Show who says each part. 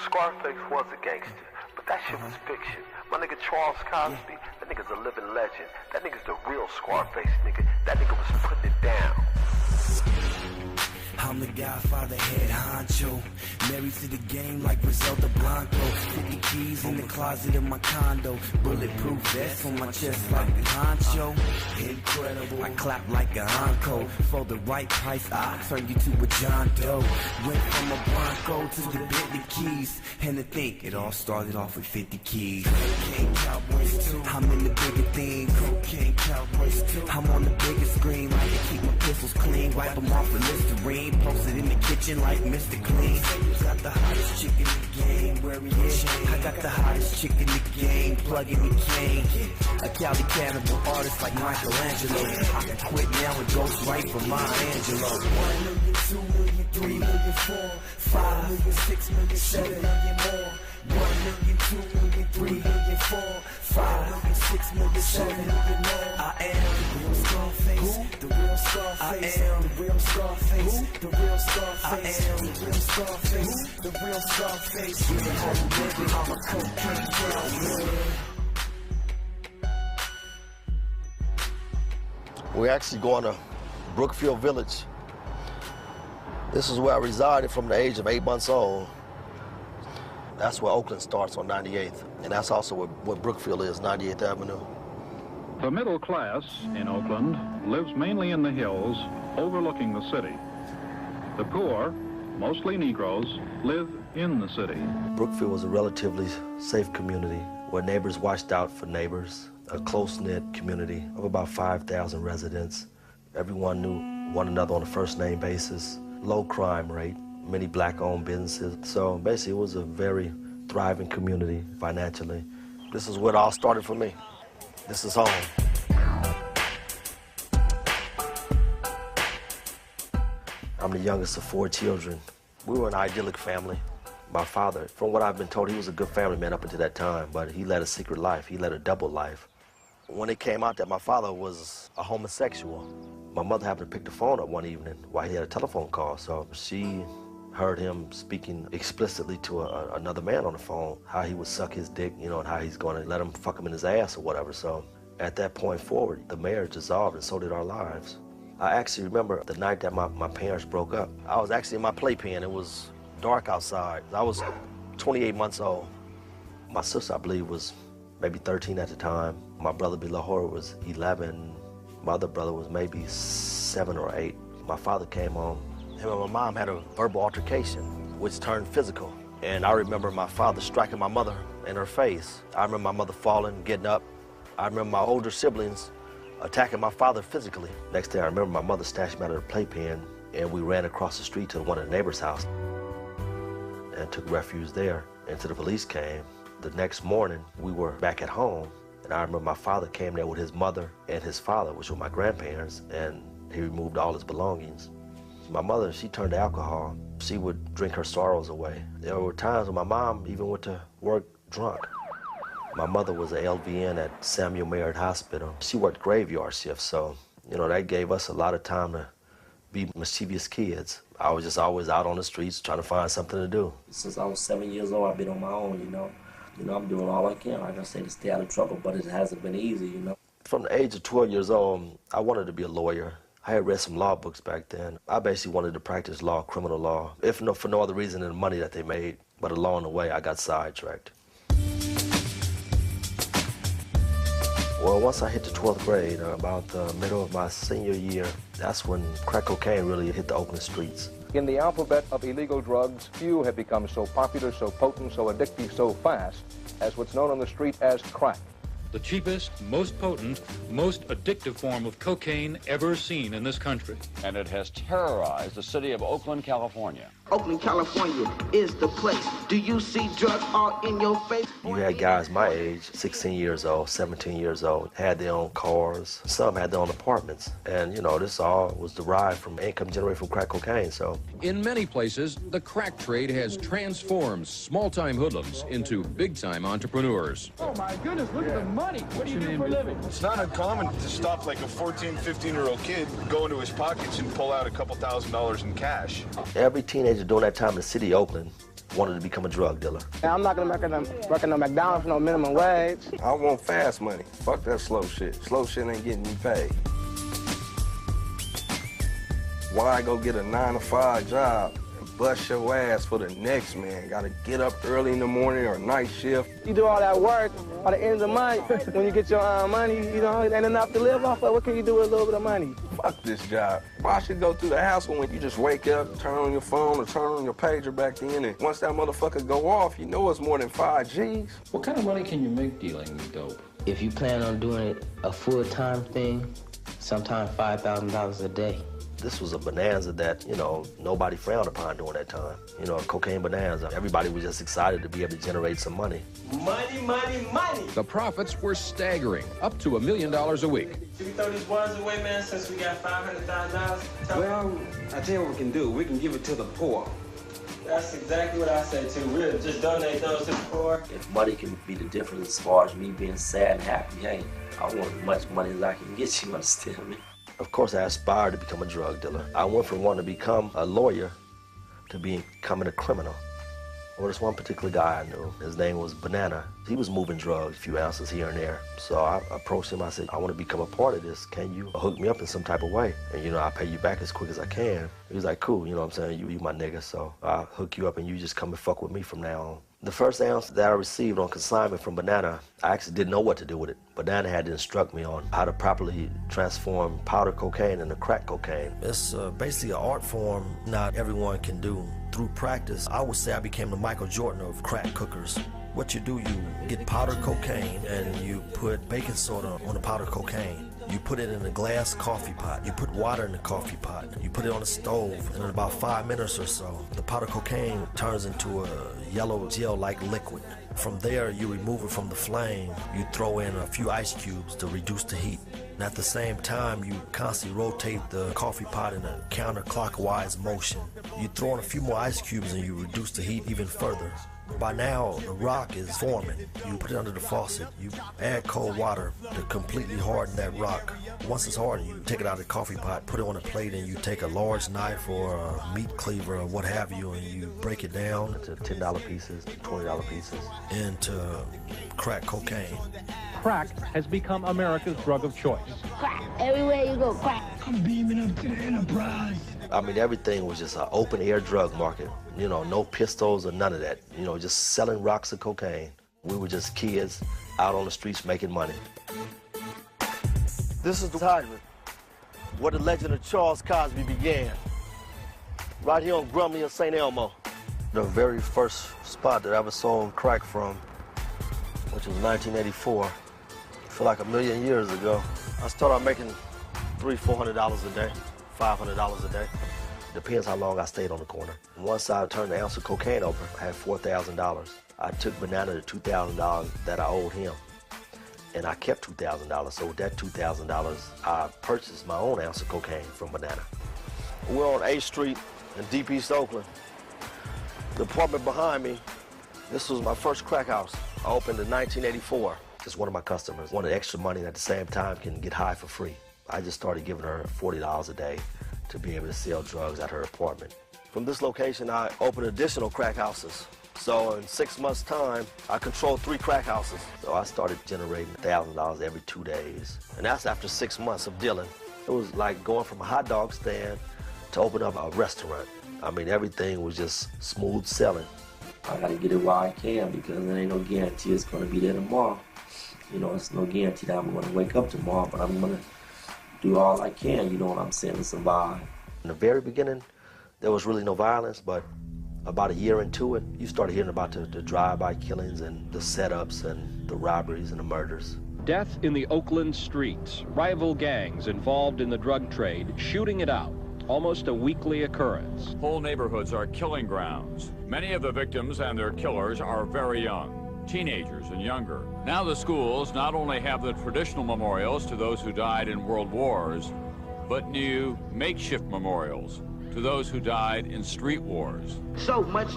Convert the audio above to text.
Speaker 1: Scarface was a gangster, but that shit was fiction. My nigga Charles Cosby, that nigga's a living legend. That nigga's the real Scarface, nigga. That nigga was putting it down.
Speaker 2: I'm the godfather, head honcho. Married to the game like Griselda Blanco. 50 keys in the closet of my condo. Bulletproof vest on my chest like the honcho. Incredible, I clap like a encore. For the right price, I'll turn you to a John Doe. Went from a Bronco to the Bentley keys. And to think, it all started off with 50 keys. Cocaine Cowboys too. I'm in the bigger thing. Cocaine Cowboys too. I'm on the biggest screen. Like to keep my pistols clean. Wipe them off with Listerine. Posted in the kitchen like Mr. Clean. You got the hottest chick in the game, wearing your chain. I got the hottest chick in the game, plugging the cane. A Cali cannibal artist like Michelangelo. I can quit now and ghost right for my Angelo. 1 million, 2 million, 3 million, 4, 5 million, 6 million, 7 million more. 1 million, 2 million, 3 million, 4, 5 million, 6 million, 7 million more. I am the real Scarface, the real Scarface, I am the real Scarface, the real Scarface, I am the real Scarface, the real Scarface. You know how you live it, I'm a cocaine girl.
Speaker 3: We're actually going to Brookfield Village. This is where I resided from the age of 8 months old. That's where Oakland starts on 98th, and that's also where Brookfield is, 98th Avenue.
Speaker 4: The middle class in Oakland lives mainly in the hills overlooking the city. The poor, mostly Negroes, live in the city.
Speaker 3: Brookfield was a relatively safe community where neighbors watched out for neighbors, a close-knit community of about 5,000 residents. Everyone knew one another on a first-name basis, low crime rate, many black-owned businesses. So basically, it was a very thriving community financially. This is where it all started for me. This is home. I'm the youngest of 4 children. We were an idyllic family. My father, from what I've been told, he was a good family man up until that time, but he led a secret life. He led a double life. When it came out that my father was a homosexual, my mother happened to pick the phone up one evening while he had a telephone call, so she heard him speaking explicitly to another man on the phone, how he would suck his dick, you know, and how he's going to let him fuck him in his ass or whatever. So at that point forward, the marriage dissolved and so did our lives. I actually remember the night that my parents broke up. I was actually in my playpen. It was dark outside. I was 28 months old. My sister, I believe, was maybe 13 at the time. My brother below her was 11. My other brother was maybe 7 or 8. My father came home. Him and my mom had a verbal altercation, which turned physical. And I remember my father striking my mother in her face. I remember my mother falling, getting up. I remember my older siblings attacking my father physically. Next day, I remember my mother snatched me out of the playpen, and we ran across the street to one of the neighbors' house and took refuge there until the police came. The next morning, we were back at home, and I remember my father came there with his mother and his father, which were my grandparents, and he removed all his belongings. My mother, she turned to alcohol. She would drink her sorrows away. There were times when my mom even went to work drunk. My mother was an LVN at Samuel Merritt Hospital. She worked graveyard shifts, so, you know, that gave us a lot of time to be mischievous kids. I was just always out on the streets trying to find something to do.
Speaker 5: Since I was 7 years old, I've been on my own, you know. I'm doing all I can, like I say, to stay out of trouble, but it hasn't been easy, you know.
Speaker 3: From the age of 12 years old, I wanted to be a lawyer. I had read some law books back then. I basically wanted to practice law, criminal law, for no other reason than the money that they made. But along the way, I got sidetracked. Well, once I hit the 12th grade, about the middle of my senior year, that's when crack cocaine really hit the Oakland streets.
Speaker 6: In the alphabet of illegal drugs, few have become so popular, so potent, so addictive, so fast as what's known on the street as crack.
Speaker 7: The cheapest, most potent, most addictive form of cocaine ever seen in this country.
Speaker 8: And it has terrorized the city of Oakland, California.
Speaker 9: Oakland, California is the place. Do you see drugs all in your face?
Speaker 3: You had guys my age, 16 years old, 17 years old, had their own cars. Some had their own apartments. And, you know, this all was derived from income generated from crack cocaine, so.
Speaker 10: In many places, the crack trade has transformed small-time hoodlums into big-time entrepreneurs.
Speaker 11: Oh, my goodness, look at the money. What do you do for a living?
Speaker 12: It's not uncommon to stop like a 14, 15-year-old kid, go into his pockets and pull out a couple $1,000s in cash.
Speaker 3: Every teenager during that time in the city of Oakland wanted to become a drug dealer.
Speaker 13: I'm not gonna work at no McDonald's for no minimum wage.
Speaker 14: I want fast money. Fuck that slow shit. Slow shit ain't getting me paid. Why go get a 9-to-5 job and bust your ass for the next man? Gotta get up early in the morning or night shift.
Speaker 13: You do all that work, by the end of the month, when you get your money, you know, it ain't enough to live off of. What can you do with a little bit of money?
Speaker 14: Fuck this job. Why should go through the hassle when you just wake up, turn on your phone or turn on your pager back then, and once that motherfucker go off, you know it's more than 5 G's.
Speaker 15: What kind of money can you make dealing with dope?
Speaker 16: If you plan on doing it a full-time thing, sometimes $5,000 a day.
Speaker 3: This was a bonanza that, you know, nobody frowned upon during that time. You know, a cocaine bonanza. Everybody was just excited to be able to generate some money.
Speaker 17: Money, money, money!
Speaker 10: The profits were staggering, up to $1 million a week.
Speaker 17: Should we throw these ones away, man, since we got $500,000?
Speaker 18: Well, I tell you what we can do. We can give it to the poor.
Speaker 17: That's exactly what I said, too. We'll just donate those to the poor.
Speaker 5: If money can be the difference as far as me being sad and happy, hey, I want as much money as I can get, you understand me?
Speaker 3: Of course, I aspired to become a drug dealer. I went from wanting to become a lawyer to becoming a criminal. Well, there's one particular guy I knew. His name was Banana. He was moving drugs, a few ounces here and there. So I approached him. I said, I want to become a part of this. Can you hook me up in some type of way? And, you know, I'll pay you back as quick as I can. He was like, cool, you know what I'm saying? You my nigga, so I'll hook you up and you just come and fuck with me from now on. The first ounce that I received on consignment from Banana, I actually didn't know what to do with it. Banana had to instruct me on how to properly transform powder cocaine into crack cocaine. It's basically an art form not everyone can do. Through practice, I would say I became the Michael Jordan of crack cookers. What you do, you get powdered cocaine and you put baking soda on the powdered cocaine. You put it in a glass coffee pot. You put water in the coffee pot. You put it on the stove, and in about 5 minutes or so, the powdered cocaine turns into a yellow gel-like liquid. From there, you remove it from the flame. You throw in a few ice cubes to reduce the heat. And at the same time, you constantly rotate the coffee pot in a counterclockwise motion. You throw in a few more ice cubes and you reduce the heat even further. By now, the rock is forming. You put it under the faucet. You add cold water to completely harden that rock. Once it's hardened, you take it out of the coffee pot, put it on a plate, and you take a large knife or a meat cleaver or what have you, and you break it down into $10 pieces, $20 pieces, into crack cocaine.
Speaker 4: Crack has become America's drug of choice.
Speaker 19: Crack. Everywhere you go, crack.
Speaker 20: I'm beaming up to the Enterprise.
Speaker 3: I mean, everything was just an open-air drug market. You know, no pistols or none of that. You know, just selling rocks of cocaine. We were just kids out on the streets making money.
Speaker 21: This is the hydrant where the legend of Charles Cosby began. Right here on Grumley in St. Elmo.
Speaker 3: The very first spot that I ever sold crack from, which was 1984, I feel like a million years ago. I started out making $300-400 a day, $500 a day. Depends how long I stayed on the corner. Once I turned the ounce of cocaine over, I had $4,000. I took Banana the $2,000 that I owed him, and I kept $2,000. So with that $2,000, I purchased my own ounce of cocaine from Banana.
Speaker 21: We're on 8th Street in Deep East Oakland. The apartment behind me, this was my first crack house. I opened in 1984.
Speaker 3: Just one of my customers wanted extra money and at the same time can get high for free. I just started giving her $40 a day to be able to sell drugs at her apartment.
Speaker 21: From this location, I opened additional crack houses. So in 6 months' time, I controlled 3 crack houses.
Speaker 3: So I started generating $1,000 every 2 days.
Speaker 21: And that's after 6 months of dealing.
Speaker 3: It was like going from a hot dog stand to open up a restaurant. I mean, everything was just smooth selling.
Speaker 5: I gotta get it while I can because there ain't no guarantee it's gonna be there tomorrow. You know, it's no guarantee that I'm gonna wake up tomorrow, but I'm gonna do all I can, you know what I'm saying, to survive.
Speaker 3: In the very beginning, there was really no violence, but about a year into it, you started hearing about the drive-by killings and the setups and the robberies and the murders.
Speaker 22: Death in the Oakland streets, rival gangs involved in the drug trade, shooting it out, almost a weekly occurrence.
Speaker 8: Whole neighborhoods are killing grounds. Many of the victims and their killers are very young, teenagers and younger. Now the schools not only have the traditional memorials to those who died in world wars, but new makeshift memorials to those who died in street wars.
Speaker 9: So much